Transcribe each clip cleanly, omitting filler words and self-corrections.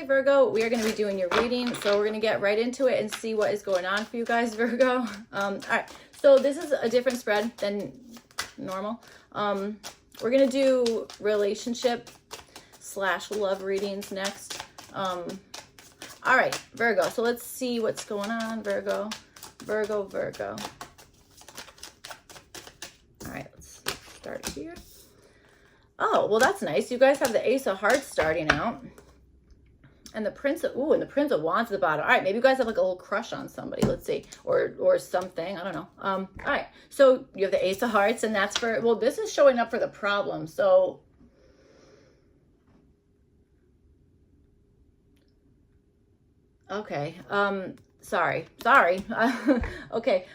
Okay, Virgo, we are going to be doing your reading. So we're going to get right into it and see what is going on for you guys, Virgo. All right. So this is a different spread than normal. We're going to do relationship / love readings next. All right, Virgo. So let's see what's going on, Virgo. Virgo. All right, let's start here. Oh, well, that's nice. You guys have the Ace of Hearts starting out. And the Prince of, ooh, and the Prince of Wands at the bottom. All right, maybe you guys have like a little crush on somebody. Let's see. Or something. I don't know. All right. So you have the Ace of Hearts, and that's for, well, this is showing up for the problem. So, okay. Sorry. Okay.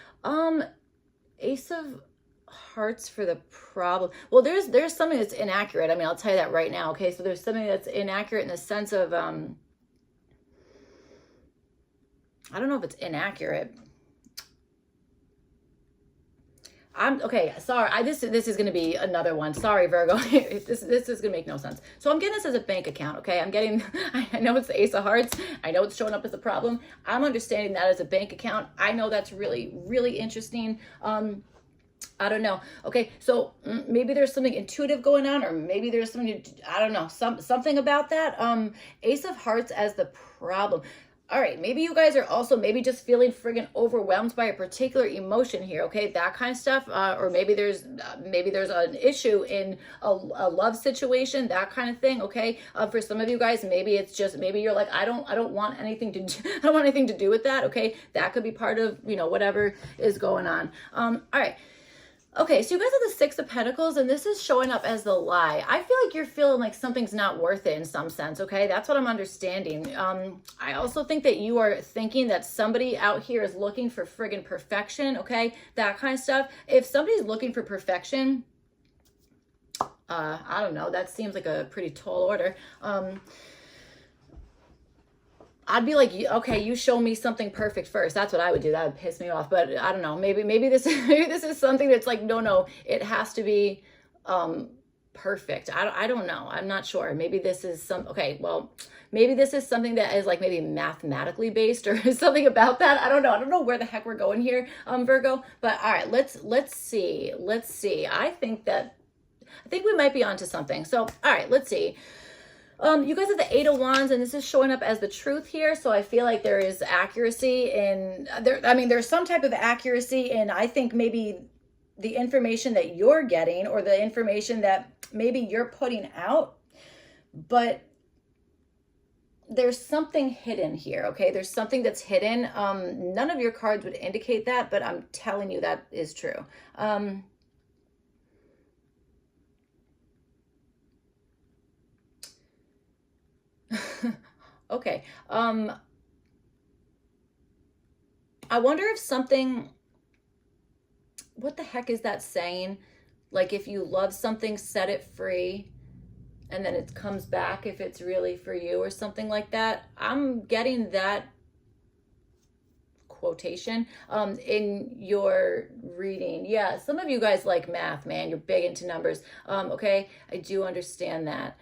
Ace of Hearts for the problem. Well, there's something that's inaccurate. I mean, I'll tell you that right now. Okay. So there's something that's inaccurate in the sense of, I don't know if it's inaccurate. Okay. Sorry. This is going to be another one. Sorry, Virgo. this is going to make no sense. So I'm getting this as a bank account. Okay. I know it's the Ace of Hearts. I know it's showing up as a problem. I'm understanding that as a bank account. I know that's really, really interesting. I don't know. Okay. So maybe there's something intuitive going on, or maybe there's something, I don't know, something about that. Ace of Hearts as the problem. All right, maybe you guys are also maybe just feeling friggin' overwhelmed by a particular emotion here, okay? That kind of stuff, or maybe there's an issue in a love situation, that kind of thing, okay? For some of you guys, maybe it's just, maybe you're like, I don't want anything to do, I don't want anything to do with that, okay? That could be part of, you know, whatever is going on. All right. Okay, so you guys have the Six of Pentacles, and this is showing up as the lie. I feel like you're feeling like something's not worth it in some sense, okay? That's what I'm understanding. I also think that you are thinking that somebody out here is looking for friggin' perfection, okay? That kind of stuff. If somebody's looking for perfection, I don't know, that seems like a pretty tall order. I'd be like, okay, you show me something perfect first. That's what I would do. That would piss me off. But I don't know. Maybe this is something that's like, no, it has to be perfect. I don't know. I'm not sure. Maybe this is maybe this is something that is like maybe mathematically based or something about that. I don't know. I don't know where the heck we're going here, Virgo. But all right, let's see. I think we might be onto something. So, all right, let's see. You guys have the Eight of Wands, and this is showing up as the truth here. So I feel like there is accuracy in there. I mean, there's some type of accuracy in, I think, maybe the information that you're getting or the information that maybe you're putting out, but there's something hidden here. Okay. There's something that's hidden. None of your cards would indicate that, but I'm telling you that is true. Okay. I wonder if something, what the heck is that saying? Like, if you love something, set it free, and then it comes back if it's really for you or something like that. I'm getting that quotation in your reading. Yeah, some of you guys like math, man. You're big into numbers. Okay, I do understand that.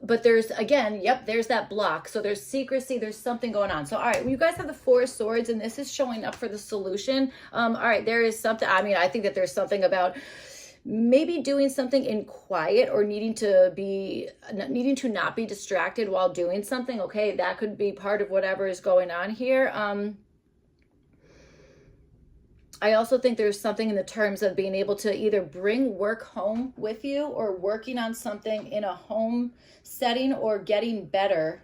But there's, again, yep, there's that block. So there's secrecy, there's something going on. So, all right, well, you guys have the Four of Swords, and this is showing up for the solution. All right, there is something, I mean, I think that there's something about maybe doing something in quiet or needing to not be distracted while doing something. Okay, that could be part of whatever is going on here. I also think there's something in the terms of being able to either bring work home with you or working on something in a home setting or getting better.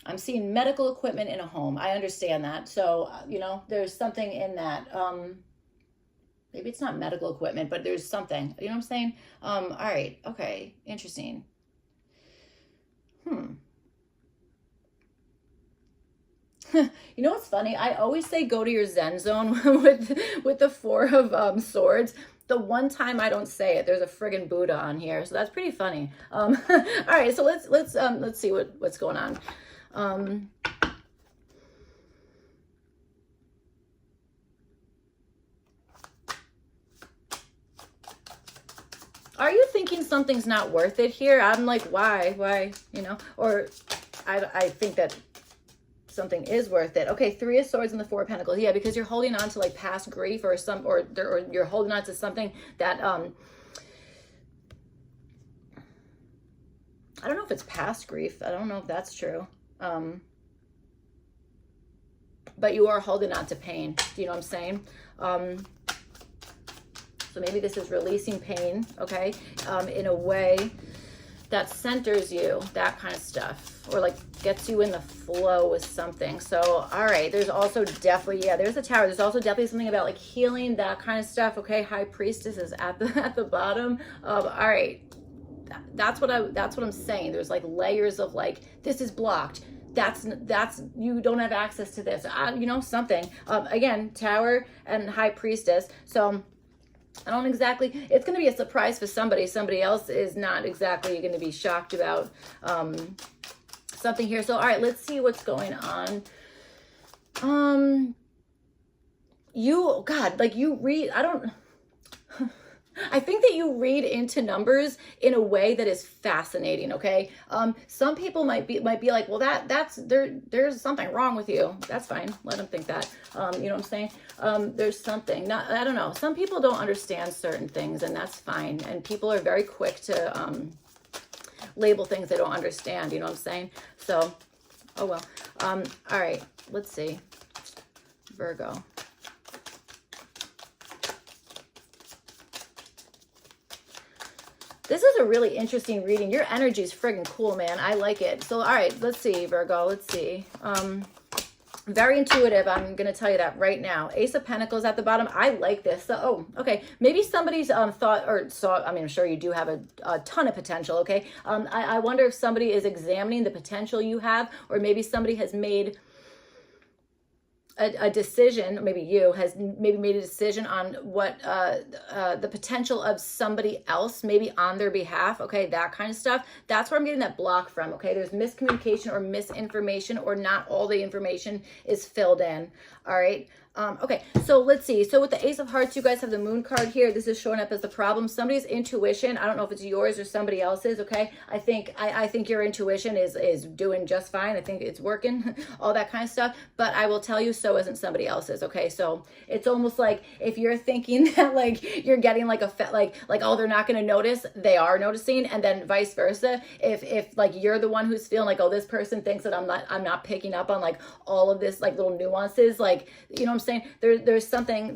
I'm seeing medical equipment in a home. I understand that. So, you know, there's something in that. Maybe it's not medical equipment, but there's something. You know what I'm saying? All right. Okay. Interesting. You know what's funny? I always say go to your Zen zone with the Four of Swords. The one time I don't say it, there's a friggin' Buddha on here, so that's pretty funny. All right, so let's see what's going on. Are you thinking something's not worth it here? I'm like, why, you know? Or I think that something is worth it. Okay, 3 of Swords and the 4 of Pentacles. Yeah, because you're holding on to like past grief or you're holding on to something that I don't know if it's past grief. I don't know if that's true. But you are holding on to pain. Do you know what I'm saying? So maybe this is releasing pain, okay, in a way that centers you, that kind of stuff, or like gets you in the flow with something. So, all right, there's also definitely, yeah, there's a Tower. There's also definitely something about like healing, that kind of stuff, okay? High Priestess is at the bottom. All right, that's what I'm saying. There's like layers of like, this is blocked. That's you don't have access to this, you know, something. Again, Tower and High Priestess. So I don't exactly, it's going to be a surprise for somebody. Somebody else is not exactly going to be shocked about something here. So, all right, let's see what's going on. God, like you read, I think that you read into numbers in a way that is fascinating, okay? Some people might be like, well, there's something wrong with you. That's fine. Let them think that. You know what I'm saying? There's something. I don't know. Some people don't understand certain things, and that's fine. And people are very quick to label things they don't understand. You know what I'm saying? So, oh well. All right. Let's see. Virgo. This is a really interesting reading. Your energy is friggin' cool, man. I like it. So, all right, let's see, Virgo. Let's see. Very intuitive. I'm going to tell you that right now. Ace of Pentacles at the bottom. I like this. So, oh, okay. Maybe somebody's thought or saw, I mean, I'm sure you do have a ton of potential, okay? I wonder if somebody is examining the potential you have, or maybe somebody has made a decision, maybe you has maybe made a decision on what the potential of somebody else, maybe on their behalf, okay, that kind of stuff. That's where I'm getting that block from, okay? There's miscommunication or misinformation, or not all the information is filled in, all right? Okay, so let's see. So with the Ace of Hearts, you guys have the Moon card here. This is showing up as the problem. Somebody's intuition, I don't know if it's yours or somebody else's, okay? I think your intuition is doing just fine. I think it's working, all that kind of stuff. But I will tell you, so isn't somebody else's, okay? So it's almost like if you're thinking that like you're getting like oh, they're not going to notice, they are noticing, and then vice versa. If like you're the one who's feeling like, oh, this person thinks that I'm not picking up on like all of this like little nuances, like, you know what I'm saying? There's something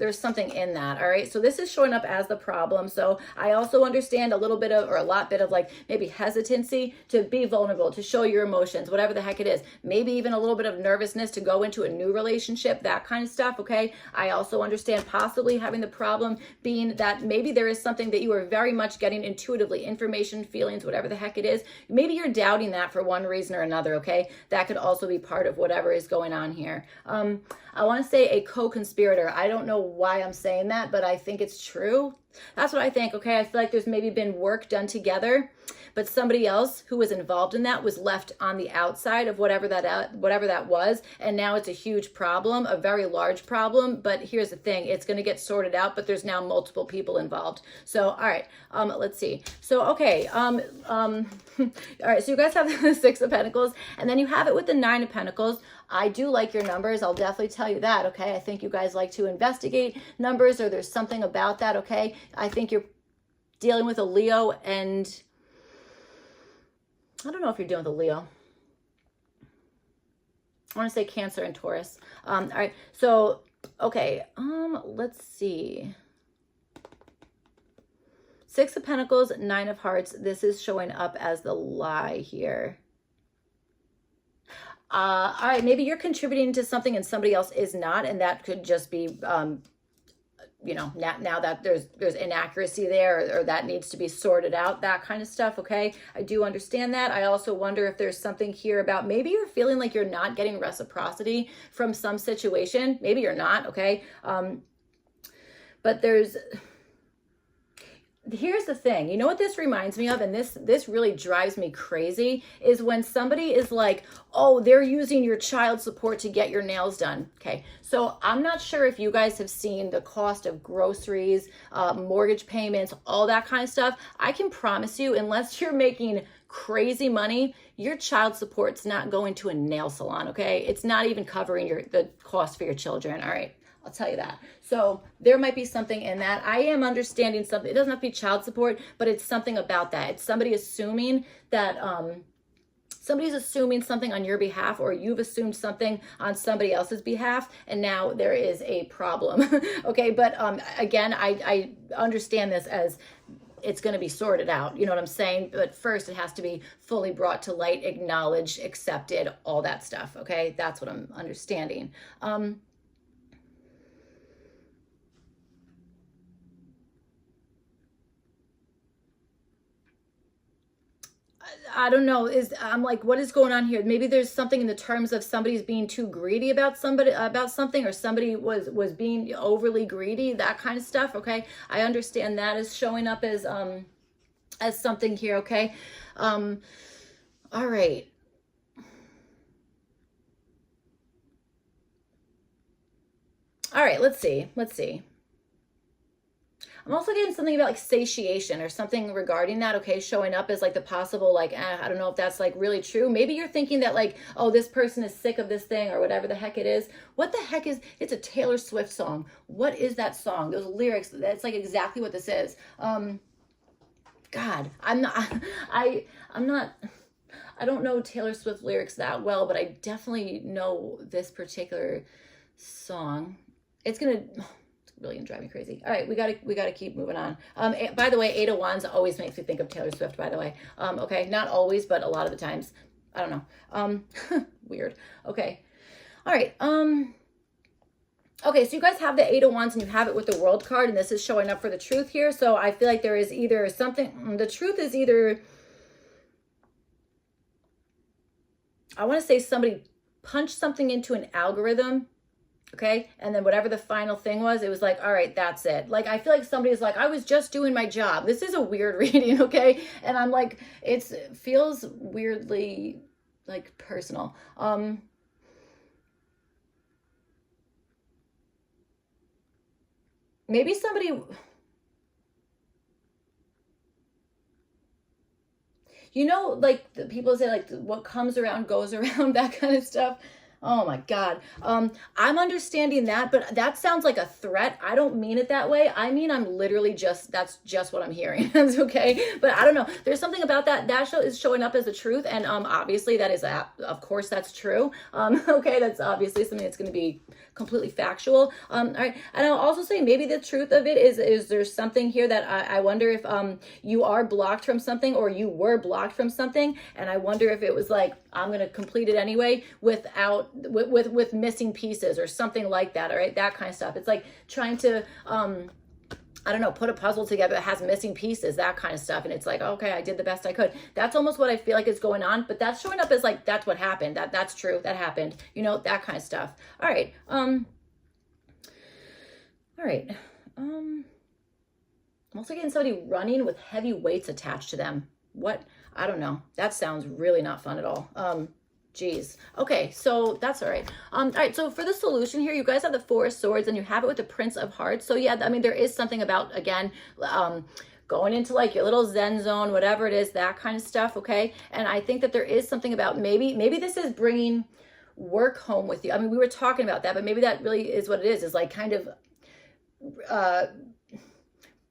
in that. All right, so this is showing up as the problem. So I also understand a lot bit of like maybe hesitancy to be vulnerable, to show your emotions, whatever the heck it is. Maybe even a little bit of nervousness to go into a new relationship, that kind of stuff. Okay, I also understand possibly having the problem being that maybe there is something that you are very much getting intuitively, information, feelings, whatever the heck it is. Maybe you're doubting that for one reason or another. Okay, that could also be part of whatever is going on here. I want to say a co-conspirator. I don't know why I'm saying that, but I think it's true. That's what I think, okay? I feel like there's maybe been work done together, but somebody else who was involved in that was left on the outside of whatever that was, and now it's a huge problem, a very large problem. But here's the thing, it's going to get sorted out, but there's now multiple people involved. So, all right, let's see. So, okay, all right, so you guys have the Six of Pentacles, and then you have it with the Nine of Pentacles. I do like your numbers. I'll definitely tell you that, okay? I think you guys like to investigate numbers, or there's something about that, okay? I think you're dealing with a Leo, and I don't know if you're dealing with a Leo. I want to say Cancer and Taurus. All right, so, okay, let's see. Six of Pentacles, Nine of Hearts. This is showing up as the lie here. All right, maybe you're contributing to something and somebody else is not, and that could just be, you know, now that there's inaccuracy there, or that needs to be sorted out, that kind of stuff, okay? I do understand that. I also wonder if there's something here about maybe you're feeling like you're not getting reciprocity from some situation. Maybe you're not, okay? But here's the thing, you know what this reminds me of, and this really drives me crazy, is when somebody is like, oh, they're using your child support to get your nails done. Okay, so I'm not sure if you guys have seen the cost of groceries, mortgage payments, all that kind of stuff. I can promise you, unless you're making crazy money, your child support's not going to a nail salon, okay? It's not even covering the cost for your children, all right? I'll tell you that. So there might be something in that. I am understanding something. It doesn't have to be child support, but it's something about that. It's somebody assuming that somebody's assuming something on your behalf, or you've assumed something on somebody else's behalf, and now there is a problem. Okay, but again, I understand this as it's going to be sorted out. You know what I'm saying? But first, it has to be fully brought to light, acknowledged, accepted, all that stuff. Okay, that's what I'm understanding. I don't know. I'm like, what is going on here? Maybe there's something in the terms of somebody's being too greedy about something, or somebody was being overly greedy, that kind of stuff. Okay, I understand that is showing up as something here. Okay, all right. All right, let's see. I'm also getting something about like satiation or something regarding that, okay, showing up as like the possible, like, I don't know if that's like really true. Maybe you're thinking that like, oh, this person is sick of this thing or whatever the heck it is. What the heck is, it's a Taylor Swift song. What is that song? Those lyrics, that's like exactly what this is. God, I'm not, I don't know Taylor Swift lyrics that well, but I definitely know this particular song. It's really gonna drive me crazy. All right, we gotta keep moving on. By the way, Eight of Wands always makes me think of Taylor Swift, by the way. Okay, not always, but a lot of the times. I don't know. Weird. Okay. All right. Okay, so you guys have the Eight of Wands and you have it with the World card, and this is showing up for the truth here. So I feel like there is either something, the truth is either, I want to say somebody punched something into an algorithm. Okay. And then whatever the final thing was, it was like, all right, that's it. Like, I feel like somebody's like, I was just doing my job. This is a weird reading. Okay. And I'm like, it feels weirdly like personal. Maybe somebody, you know, like the people say like what comes around goes around, that kind of stuff. Oh my God. I'm understanding that, but that sounds like a threat. I don't mean it that way. I mean, I'm literally that's just what I'm hearing. That's okay. But I don't know. There's something about that is showing up as the truth. And obviously that is, of course that's true. Okay. That's obviously something that's going to be completely factual. All right. And I'll also say maybe the truth of it is there's something here that I wonder if you are blocked from something, or you were blocked from something. And I wonder if it was like, I'm going to complete it anyway without, with missing pieces or something like that. All right. That kind of stuff. It's like trying to, I don't know, put a puzzle together that has missing pieces, that kind of stuff. And it's like, okay, I did the best I could. That's almost what I feel like is going on, but that's showing up as like, that's what happened. That's true. That happened, you know, that kind of stuff. All right. All right. I'm also getting somebody running with heavy weights attached to them. What? I don't know. That sounds really not fun at all. Geez. Okay, so that's all right. All right, so for the solution here, you guys have the Four of Swords and you have it with the Prince of Hearts. So yeah, I mean, there is something about, again, going into like your little Zen zone, whatever it is, that kind of stuff, okay? And I think that there is something about maybe this is bringing work home with you. I mean, we were talking about that, but maybe that really is what it is like kind of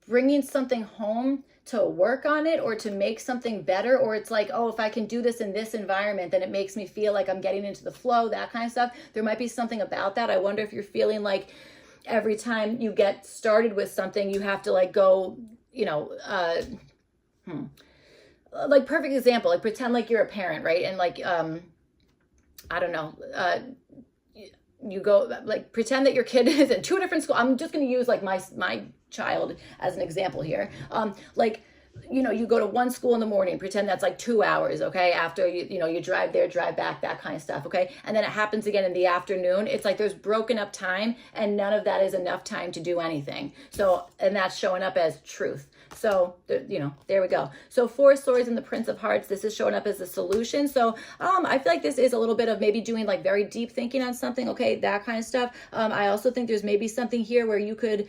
bringing something home to work on it or to make something better, or it's like, oh, if I can do this in this environment, then it makes me feel like I'm getting into the flow, that kind of stuff. There might be something about that. I wonder if you're feeling like every time you get started with something, you have to like go, you know, like perfect example, like pretend like you're a parent, right? And like, I don't know, you go like pretend that your kid is in two different schools. I'm just going to use like my child as an example here. Like, you know, you go to one school in the morning, pretend that's like 2 hours, okay? After you drive there, drive back, that kind of stuff, okay? And then it happens again in the afternoon. It's like there's broken up time and none of that is enough time to do anything. So, and that's showing up as truth. So, you know, there we go. So Four of Swords and the Prince of Hearts, this is showing up as the solution. So I feel like this is a little bit of maybe doing like very deep thinking on something, okay? That kind of stuff. I also think there's maybe something here where you could,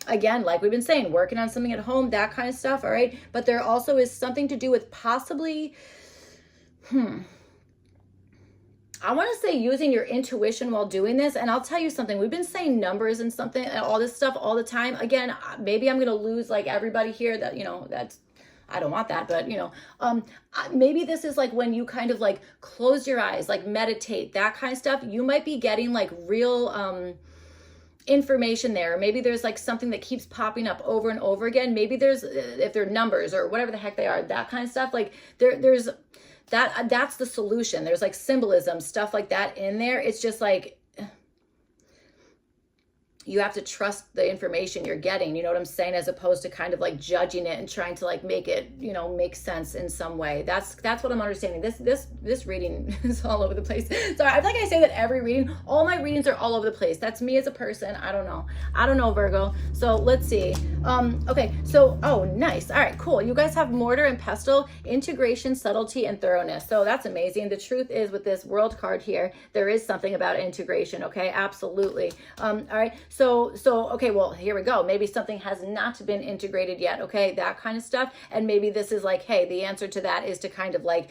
again, like we've been saying, working on something at home, that kind of stuff. All right. But there also is something to do with possibly, I want to say using your intuition while doing this. And I'll tell you something, we've been saying numbers and something and all this stuff all the time. Again, maybe I'm going to lose like everybody here that, that's, I don't want that, but maybe this is like when you kind of like close your eyes, like meditate, that kind of stuff. You might be getting like real, information there. Maybe there's like something that keeps popping up over and over again. Maybe there's, if they're numbers or whatever the heck they are, that kind of stuff. Like there's, that's the solution. There's like symbolism, stuff like that in there. It's just like, you have to trust the information you're getting, you know what I'm saying? As opposed to kind of like judging it and trying to like make it, make sense in some way. That's what I'm understanding. This reading is all over the place. Sorry, I feel like I say that every reading, all my readings are all over the place. That's me as a person. I don't know, Virgo. So let's see. Okay. So, oh, nice. All right, cool. You guys have mortar and pestle, integration, subtlety, and thoroughness. So that's amazing. The truth is with this world card here, there is something about integration. Okay. Absolutely. All right. So, okay, well, here we go. Maybe something has not been integrated yet. Okay. That kind of stuff. And maybe this is like, hey, the answer to that is to kind of like,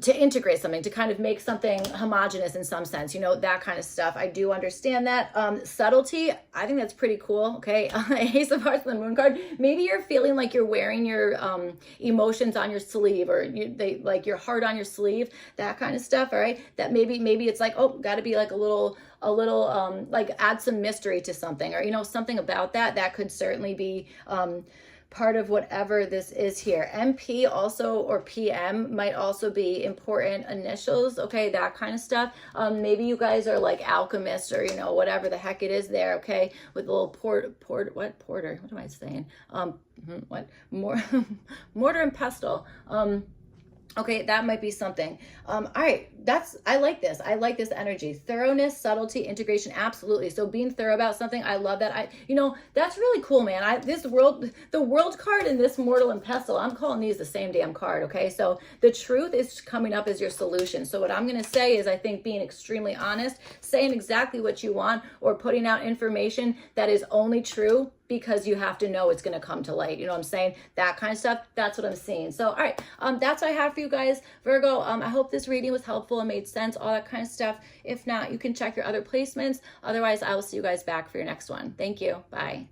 to integrate something, to kind of make something homogenous in some sense, that kind of stuff. I do understand that. Subtlety, I think that's pretty cool. Okay. Ace of Hearts and the Moon card. Maybe you're feeling like you're wearing your emotions on your sleeve, or like your heart on your sleeve, that kind of stuff. All right. That maybe it's like, oh, got to be like a little like add some mystery to something, or, something about that could certainly be, part of whatever this is here. MP also, or PM might also be important initials. Okay. That kind of stuff. Maybe you guys are like alchemists, or, whatever the heck it is there. Okay. With a little porter, what am I saying? Mortar and pestle. Okay, that might be something. All right, I like this. I like this energy. Thoroughness, subtlety, integration, absolutely. So being thorough about something, I love that. That's really cool, man. The world card and this mortal and pestle, I'm calling these the same damn card, okay? So the truth is coming up as your solution. So what I'm going to say is, I think being extremely honest, saying exactly what you want, or putting out information that is only true because you have to know it's going to come to light. You know what I'm saying? That kind of stuff. That's what I'm seeing. So, all right. That's what I have for you guys, Virgo. I hope this reading was helpful and made sense, all that kind of stuff. If not, you can check your other placements. Otherwise, I will see you guys back for your next one. Thank you. Bye.